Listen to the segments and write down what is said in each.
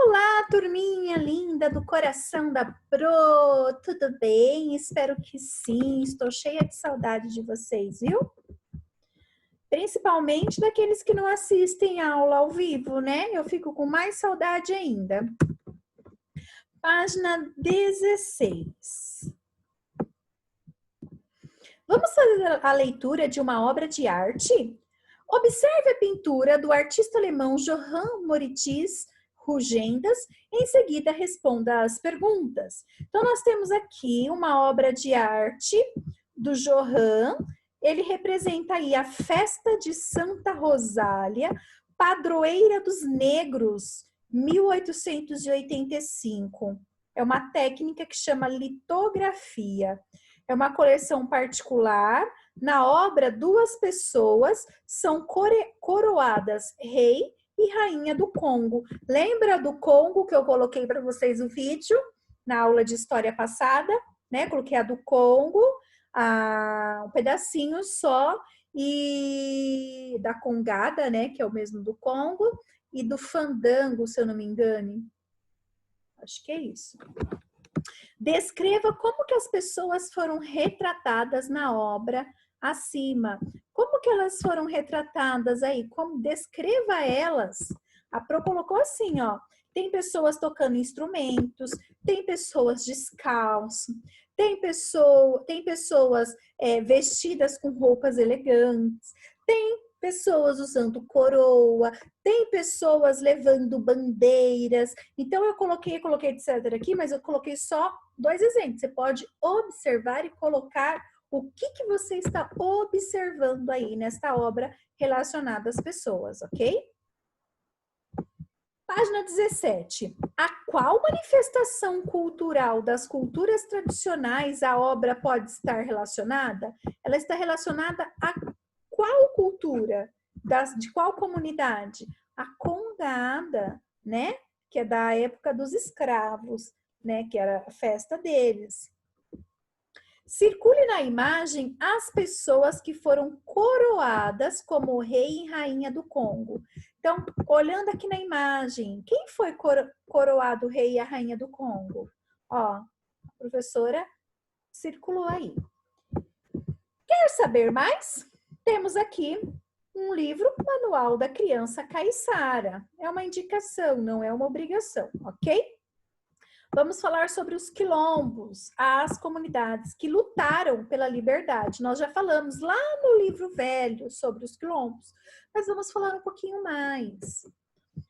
Olá, turminha linda do coração da Pro, tudo bem? Espero que sim, estou cheia de saudade de vocês, viu? Principalmente daqueles que não assistem a aula ao vivo, né? Eu fico com mais saudade ainda. Página 16. Vamos fazer a leitura de uma obra de arte? Observe a pintura do artista alemão Johann Moritz Rugendas, em seguida responda às perguntas. Então, nós temos aqui uma obra de arte do Johann, ele representa aí a festa de Santa Rosália, padroeira dos negros, 1885. É uma técnica que chama litografia. É uma coleção particular. Na obra, duas pessoas são coroadas, rei e rainha do Congo. Lembra do Congo que eu coloquei para vocês o vídeo na aula de história passada, né? Coloquei a do Congo, um pedacinho só, e da Congada, né? Que é o mesmo do Congo, e do Fandango, se eu não me engano. Acho que é isso. Descreva como que as pessoas foram retratadas na obra acima. Como que elas foram retratadas aí? Como descreva elas. A Pro colocou assim, ó. Tem pessoas tocando instrumentos, tem pessoas descalço, tem pessoas vestidas com roupas elegantes, tem pessoas usando coroa, tem pessoas levando bandeiras. Então, eu coloquei etc. aqui, mas eu coloquei só 2 exemplos. Você pode observar e colocar o que você está observando aí nesta obra relacionada às pessoas, ok? Página 17. A qual manifestação cultural das culturas tradicionais a obra pode estar relacionada? Ela está relacionada a qual cultura? De qual comunidade? A Congada, né? Que é da época dos escravos, né? Que era a festa deles. Circule na imagem as pessoas que foram coroadas como rei e rainha do Congo. Então, olhando aqui na imagem, quem foi coroado o rei e a rainha do Congo? Ó, a professora circulou aí. Quer saber mais? Temos aqui um livro, Manual da Criança Caiçara. É uma indicação, não é uma obrigação, ok? Vamos falar sobre os quilombos, as comunidades que lutaram pela liberdade. Nós já falamos lá no livro velho sobre os quilombos, mas vamos falar um pouquinho mais.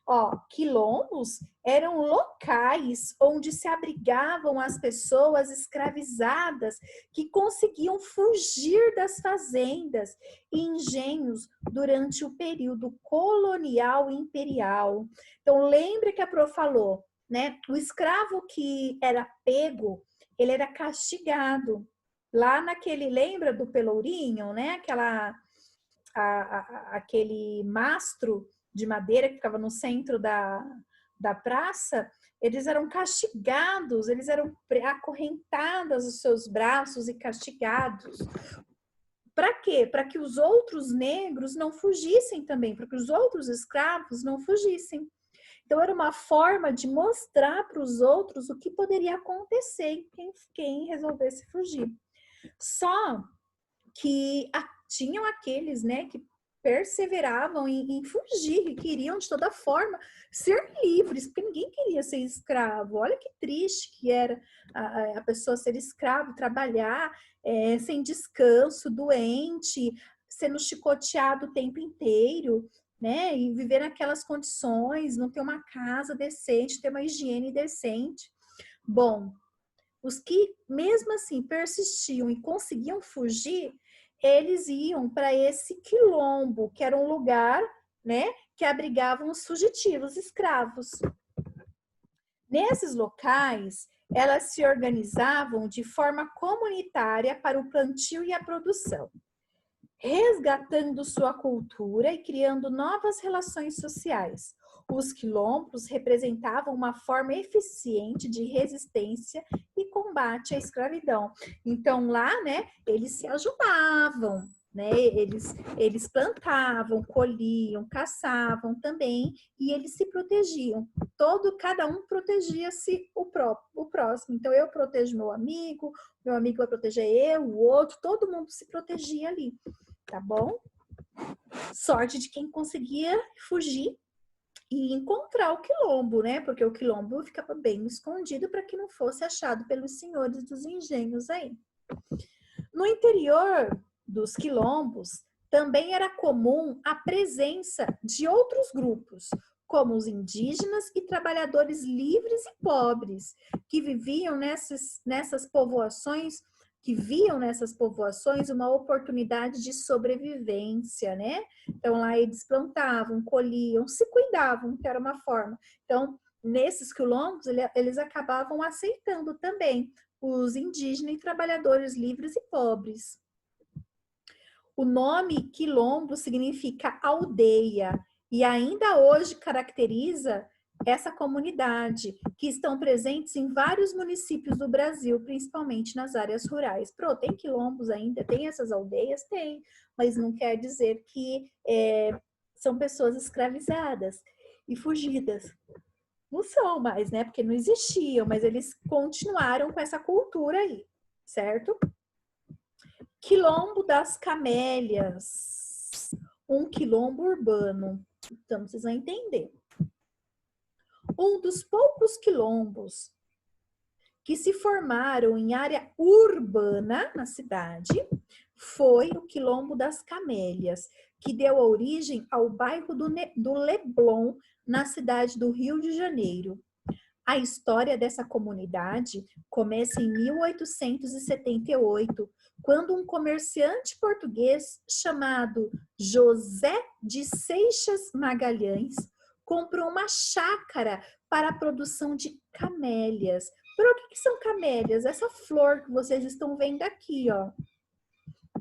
Ó, quilombos eram locais onde se abrigavam as pessoas escravizadas que conseguiam fugir das fazendas e engenhos durante o período colonial e imperial. Então, lembre que a Pro falou, né? O escravo que era pego, ele era castigado. Lá naquele, lembra do Pelourinho, né? Aquele mastro de madeira que ficava no centro da praça, eles eram castigados, eles eram acorrentados os seus braços e castigados. Para quê? Para que os outros negros não fugissem também, para que os outros escravos não fugissem. Então, era uma forma de mostrar para os outros o que poderia acontecer quem resolvesse fugir. Só que tinham aqueles, né, que perseveravam em fugir, que queriam de toda forma ser livres, porque ninguém queria ser escravo. Olha que triste que era a pessoa ser escravo, trabalhar sem descanso, doente, sendo chicoteado o tempo inteiro, né? E viver naquelas condições, não ter uma casa decente, ter uma higiene decente. Bom, os que mesmo assim persistiam e conseguiam fugir, eles iam para esse quilombo, que era um lugar, né, que abrigavam os fugitivos escravos. Nesses locais, elas se organizavam de forma comunitária para o plantio e a produção, resgatando sua cultura e criando novas relações sociais. Os quilombos representavam uma forma eficiente de resistência e combate à escravidão. Então, lá, né, eles se ajudavam, né? Eles plantavam, colhiam, caçavam também, e eles se protegiam. cada um protegia-se o próximo. Então, eu protejo meu amigo vai proteger eu, o outro, todo mundo se protegia ali, tá bom? Sorte de quem conseguia fugir e encontrar o quilombo, né? Porque o quilombo ficava bem escondido para que não fosse achado pelos senhores dos engenhos aí. No interior dos quilombos, também era comum a presença de outros grupos, como os indígenas e trabalhadores livres e pobres, que viviam nessas povoações, que viam nessas povoações uma oportunidade de sobrevivência, né? Então, lá eles plantavam, colhiam, se cuidavam, que era uma forma. Então, nesses quilombos, eles acabavam aceitando também os indígenas e trabalhadores livres e pobres. O nome quilombo significa aldeia e ainda hoje caracteriza essa comunidade, que estão presentes em vários municípios do Brasil, principalmente nas áreas rurais. Tem quilombos ainda, tem essas aldeias? Tem, mas não quer dizer que são pessoas escravizadas e fugidas. Não são mais, né? Porque não existiam, mas eles continuaram com essa cultura aí, certo? Quilombo das Camélias. Um quilombo urbano. Então, vocês vão entender. Um dos poucos quilombos que se formaram em área urbana na cidade foi o Quilombo das Camélias, que deu origem ao bairro do Leblon, na cidade do Rio de Janeiro. A história dessa comunidade começa em 1878, quando um comerciante português chamado José de Seixas Magalhães comprou uma chácara para a produção de camélias. Pero o que são camélias? Essa flor que vocês estão vendo aqui, ó.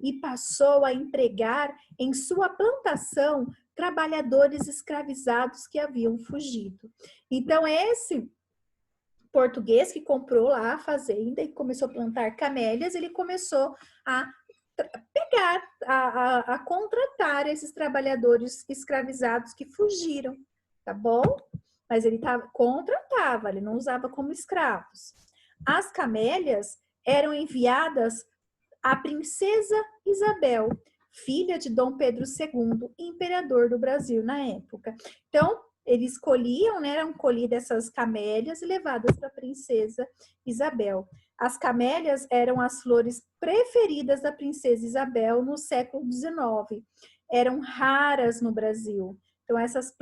E passou a empregar em sua plantação trabalhadores escravizados que haviam fugido. Então, esse português que comprou lá a fazenda e começou a plantar camélias, ele começou a pegar, a contratar esses trabalhadores escravizados que fugiram, tá bom? Mas ele contratava, ele não usava como escravos. As camélias eram enviadas à princesa Isabel, filha de Dom Pedro II, imperador do Brasil na época. Então, eles colhiam, né, eram colhidas essas camélias e levadas para a princesa Isabel. As camélias eram as flores preferidas da princesa Isabel no século XIX. Eram raras no Brasil. Então, essas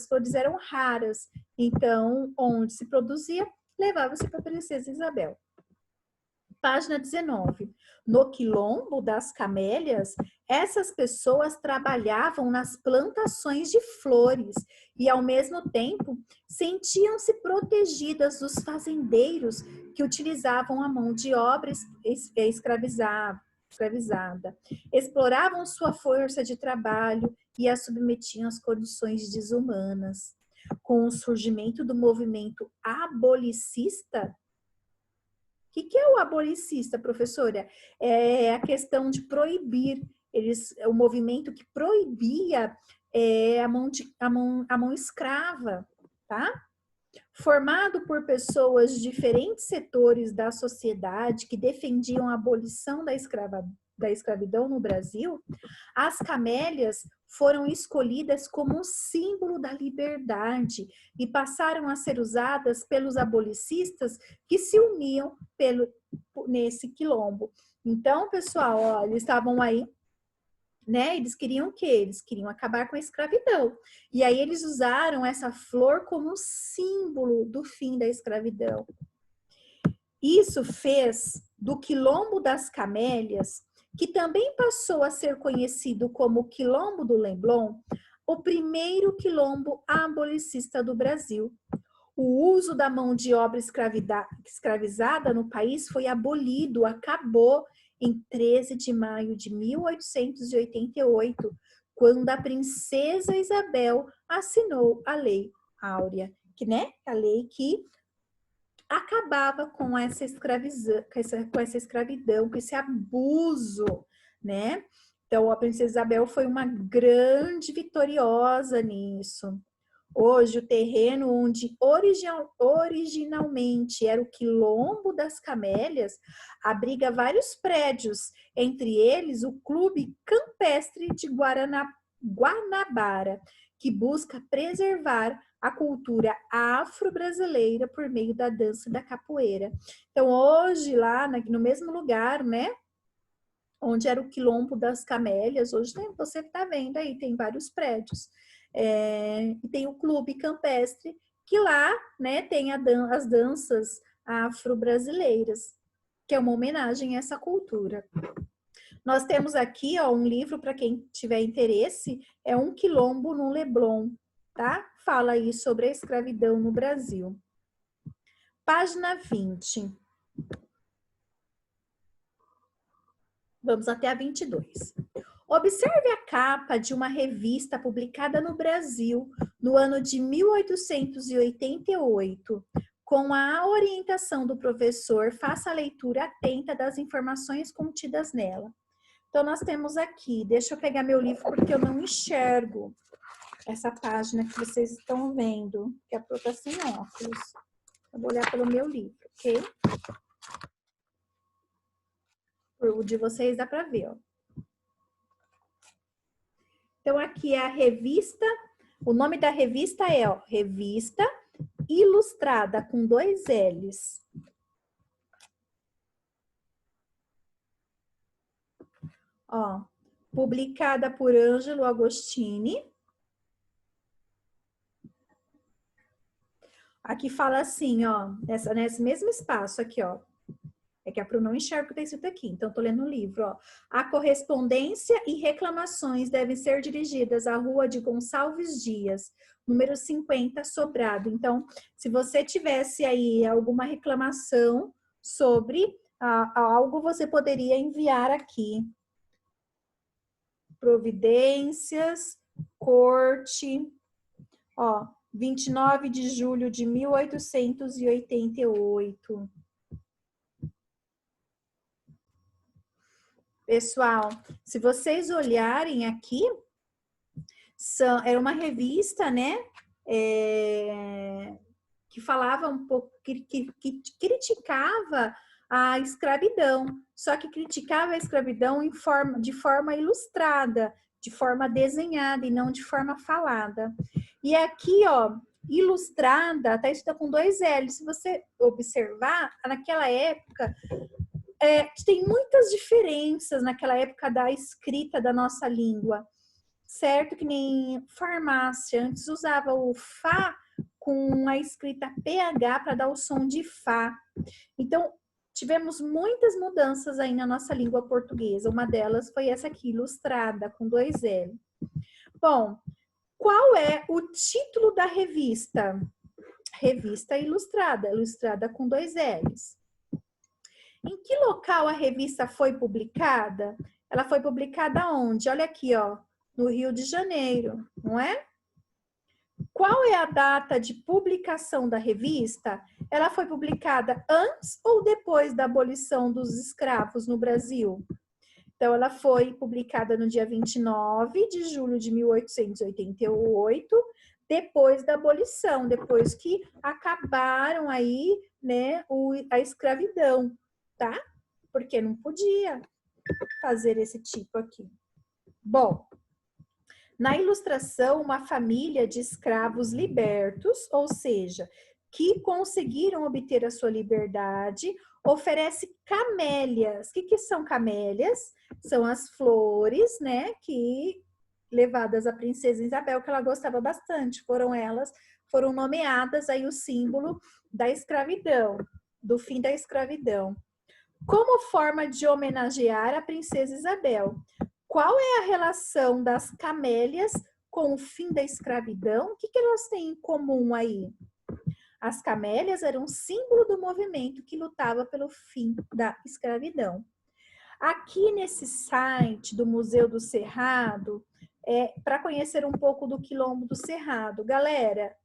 flores eram raras. Então, onde se produzia, levava-se para a princesa Isabel. Página 19. No Quilombo das Camélias, essas pessoas trabalhavam nas plantações de flores e, ao mesmo tempo, sentiam-se protegidas dos fazendeiros que utilizavam a mão de obra escravizada, exploravam sua força de trabalho e a submetiam às condições desumanas. Com o surgimento do movimento abolicista, o que é o abolicista, professora? É a questão de proibir. O movimento que proibia a mão escrava, tá? Formado por pessoas de diferentes setores da sociedade que defendiam a abolição da escravidão no Brasil, as camélias foram escolhidas como um símbolo da liberdade e passaram a ser usadas pelos abolicistas que se uniam nesse quilombo. Então, pessoal, ó, eles estavam aí, né? Eles queriam o quê? Eles queriam acabar com a escravidão. E aí eles usaram essa flor como um símbolo do fim da escravidão. Isso fez do Quilombo das Camélias, que também passou a ser conhecido como Quilombo do Leblon, o primeiro quilombo abolicista do Brasil. O uso da mão de obra escravizada no país foi abolido, acabou em 13 de maio de 1888, quando a princesa Isabel assinou a Lei Áurea, que, né, a lei que acabava com essa escravidão, com esse abuso, né? Então, a princesa Isabel foi uma grande vitoriosa nisso. Hoje, o terreno onde originalmente era o Quilombo das Camélias abriga vários prédios, entre eles o Clube Campestre de Guanabara, que busca preservar a cultura afro-brasileira por meio da dança e da capoeira. Então, hoje, lá no mesmo lugar, né, onde era o Quilombo das Camélias, hoje você está vendo aí, tem vários prédios. E tem o Clube Campestre, que lá, né, tem as danças afro-brasileiras, que é uma homenagem a essa cultura. Nós temos aqui, ó, um livro para quem tiver interesse, é Um Quilombo no Leblon, tá? Fala aí sobre a escravidão no Brasil. Página 20. Vamos até a 22. Observe a capa de uma revista publicada no Brasil no ano de 1888. Com a orientação do professor, faça a leitura atenta das informações contidas nela. Então, nós temos aqui, deixa eu pegar meu livro porque eu não enxergo essa página que vocês estão vendo, que a Pro está sem óculos. Eu vou olhar pelo meu livro, ok? O de vocês dá para ver, ó. Então, aqui é a revista, o nome da revista é, ó, Revista Ilustrada, com 2 L's. Ó, publicada por Ângelo Agostini. Aqui fala assim, ó, nesse mesmo espaço aqui, ó. É que a Pro não enxerga o que está escrito aqui, então estou lendo o livro, ó. A correspondência e reclamações devem ser dirigidas à Rua de Gonçalves Dias, número 50, Sobrado. Então, se você tivesse aí alguma reclamação sobre algo, você poderia enviar aqui. Providências, corte, ó, 29 de julho de 1888. Pessoal, se vocês olharem aqui, era uma revista, né? Que falava um pouco, que criticava a escravidão, só que criticava a escravidão de forma ilustrada, de forma desenhada e não de forma falada. E aqui, ó, ilustrada, tá escrita com 2 L. Se você observar, naquela época, tem muitas diferenças naquela época da escrita da nossa língua, certo? Que nem farmácia, antes usava o Fá com a escrita PH para dar o som de Fá. Então, tivemos muitas mudanças aí na nossa língua portuguesa. Uma delas foi essa aqui, ilustrada, com 2 L. Bom, qual é o título da revista? Revista Ilustrada, ilustrada com 2 L's. Em que local a revista foi publicada? Ela foi publicada onde? Olha aqui, ó, no Rio de Janeiro, não é? Qual é a data de publicação da revista? Ela foi publicada antes ou depois da abolição dos escravos no Brasil? Então, ela foi publicada no dia 29 de julho de 1888, depois da abolição, depois que acabaram aí, né, a escravidão, tá? Porque não podia fazer esse tipo aqui. Bom, na ilustração, uma família de escravos libertos, ou seja, que conseguiram obter a sua liberdade, oferece camélias. O que são camélias? São as flores, né, que levadas à princesa Isabel, que ela gostava bastante. Foram nomeadas aí o símbolo da escravidão, do fim da escravidão. Como forma de homenagear a princesa Isabel. Qual é a relação das camélias com o fim da escravidão? O que elas têm em comum aí? As camélias eram símbolo do movimento que lutava pelo fim da escravidão. Aqui nesse site do Museu do Cerrado, para conhecer um pouco do Quilombo do Cerrado. Galera,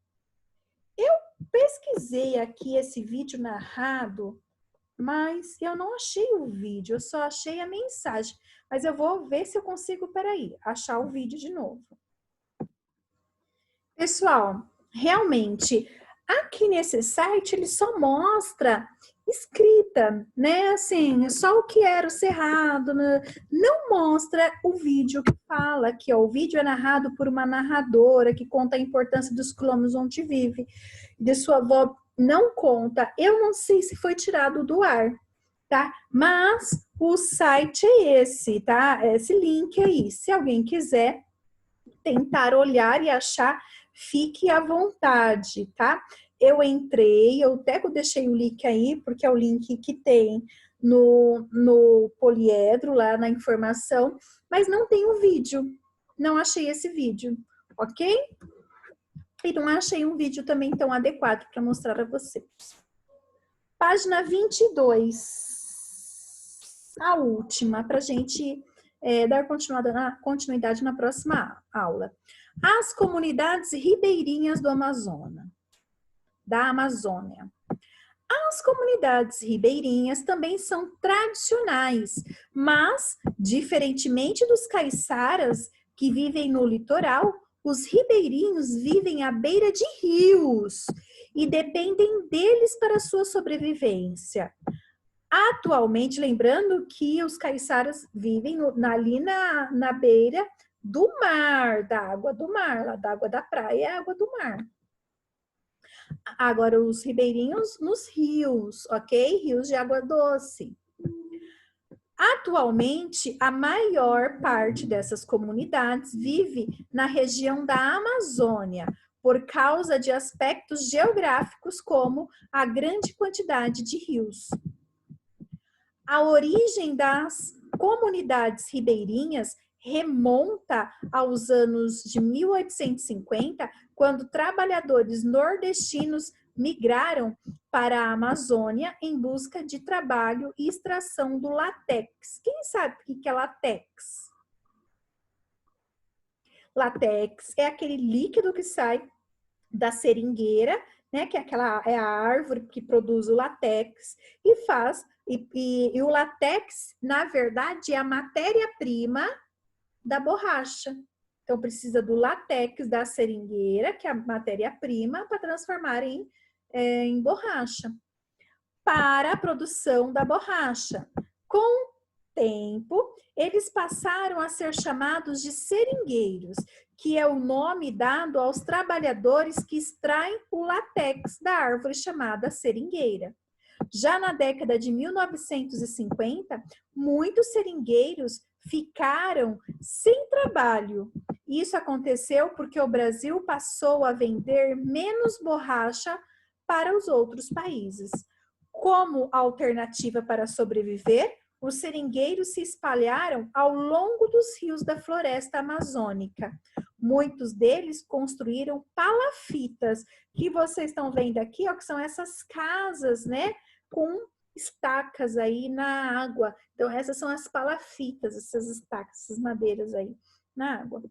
eu pesquisei aqui esse vídeo narrado, mas eu não achei o vídeo, eu só achei a mensagem. Mas eu vou ver se eu consigo, achar o vídeo de novo. Pessoal, realmente, aqui nesse site ele só mostra escrita, né? Assim, só o que era o cerrado, né? Não mostra o vídeo que fala aqui, ó. O vídeo é narrado por uma narradora que conta a importância dos quilômetros onde vive. De sua avó não conta. Eu não sei se foi tirado do ar, tá? Mas o site é esse, tá? Esse link aí. Se alguém quiser tentar olhar e achar, fique à vontade, tá? Eu entrei, eu até deixei o link aí, porque é o link que tem no Poliedro, lá na informação, mas não tem o vídeo. Não achei esse vídeo, ok? E não achei um vídeo também tão adequado para mostrar a vocês. Página 22. A última, para a gente dar continuidade na próxima aula. As comunidades ribeirinhas da Amazônia. As comunidades ribeirinhas também são tradicionais, mas, diferentemente dos caiçaras que vivem no litoral, os ribeirinhos vivem à beira de rios e dependem deles para sua sobrevivência. Atualmente, lembrando que os caiçaras vivem ali na beira do mar, da água do mar, lá da água da praia é a água do mar. Agora, os ribeirinhos nos rios, ok? Rios de água doce. Atualmente, a maior parte dessas comunidades vive na região da Amazônia, por causa de aspectos geográficos como a grande quantidade de rios. A origem das comunidades ribeirinhas remonta aos anos de 1850, quando trabalhadores nordestinos migraram para a Amazônia em busca de trabalho e extração do látex. Quem sabe o que é látex? Látex é aquele líquido que sai da seringueira, né, que é a árvore que produz o látex e o látex, na verdade, é a matéria-prima da borracha. Então, precisa do látex da seringueira, que é a matéria-prima, para transformar em borracha, para a produção da borracha. Com o tempo, eles passaram a ser chamados de seringueiros, que é o nome dado aos trabalhadores que extraem o látex da árvore chamada seringueira. Já na década de 1950, muitos seringueiros ficaram sem trabalho. Isso aconteceu porque o Brasil passou a vender menos borracha para os outros países. Como alternativa para sobreviver, os seringueiros se espalharam ao longo dos rios da floresta amazônica. Muitos deles construíram palafitas, que vocês estão vendo aqui, ó, que são essas casas, né, com estacas aí na água. Então, essas são as palafitas, essas estacas, essas madeiras aí na água.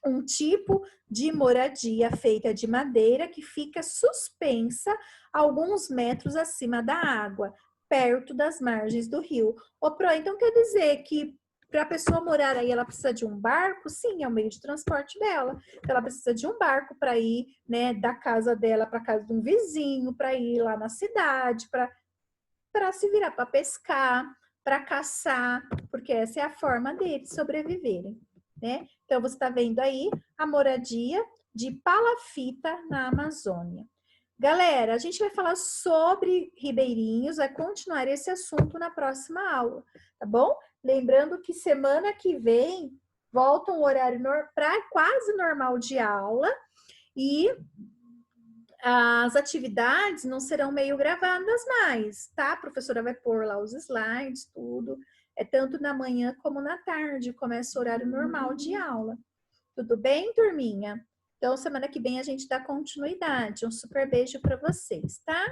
Um tipo de moradia feita de madeira que fica suspensa alguns metros acima da água, perto das margens do rio. Ô, Pro, então quer dizer que para a pessoa morar aí, ela precisa de um barco? Sim, é o meio de transporte dela. Então, ela precisa de um barco para ir, né, da casa dela para a casa de um vizinho, para ir lá na cidade, para se virar, para pescar, para caçar, porque essa é a forma deles sobreviverem, né? Então, você está vendo aí a moradia de palafita na Amazônia. Galera, a gente vai falar sobre ribeirinhos, vai continuar esse assunto na próxima aula, tá bom? Lembrando que semana que vem volta um horário quase normal de aula e as atividades não serão meio gravadas mais, tá? A professora vai pôr lá os slides, tudo. É tanto na manhã como na tarde, começa o horário normal de aula. Tudo bem, turminha? Então, semana que vem a gente dá continuidade. Um super beijo para vocês, tá?